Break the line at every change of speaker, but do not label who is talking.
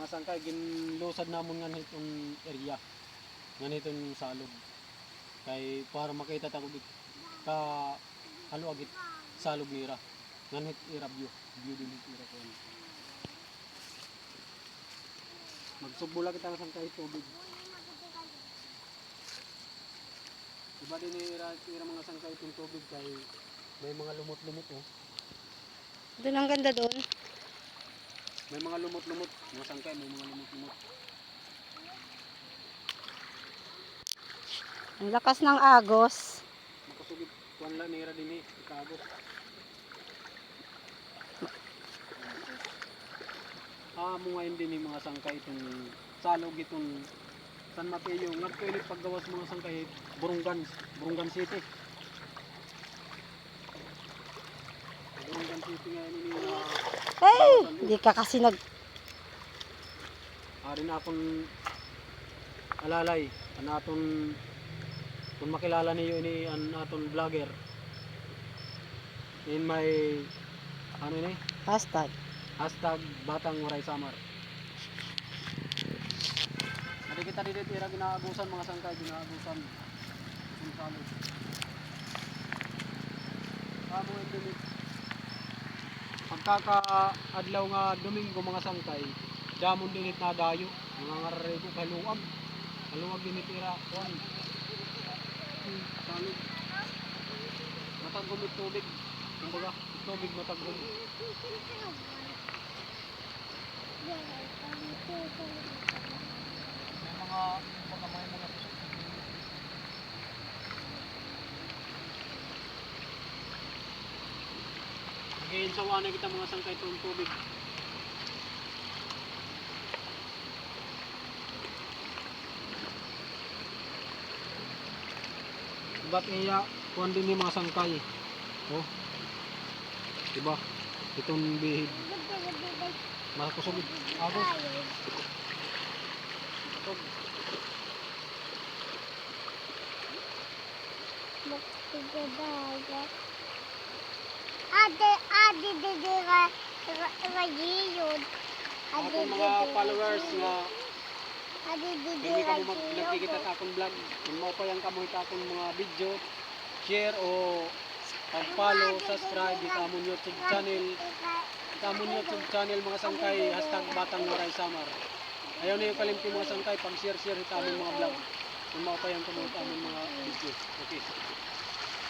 Mga sangkay ginlusad namon nga itong area. Nga itong salog. Kay para makita ta kung ka haluagit salog nira. Nganit ira view din ira ko. Magsugbo lang kita ng sangkay tubig. Iba din ira mga sangkay itong tubig kay may mga lumot-lumot oh.
Doon ang ganda doon.
May mga lumot-lumot, mga sangkay may mga lumot-lumot.
Ang lakas ng agos.
Makasugid kuan la nira din ikagos. Mo ngayon din mga sangkay itong salog itong San Mateo. Ngadto ini paggawas mga sangkay Burungan City. Burungan City nga ini
Hey, di ka kasi
ari na akong alalay anaton kung makilala niyo ini aton vlogger in my ano ini
hashtag.
Batang Waray Samar. Ada kita dito tira ginaabusan mga sangkay ginaabusan yung salog. Amo endemik pagkakaadlaw nga Domingo mga sangkay damon dinit na dayo mga ngararego kaluwag dinit ira kuan salog matagom yung tubig kumbaga tubig matagom may mga ngayon sa wana kita mga sangkay itong tubig. Ba't iya kuhan din yung mga sangkay. Oh. Diba? Itong bihid. Makakusugid. Agos. Ako mga followers nga hindi ka mo nagkikita sa akong vlog. Kung mo pa yung kamoy sa akong mga video, share o pag-follow, subscribe sa among YouTube channel. Sa among YouTube channel mga sangkay, #Batang Waray Samar. Ayaw na yung kalimti mga sangkay, pag-share sa among mga vlog. Kung mo pa yung kamoy sa among mga video. Okay.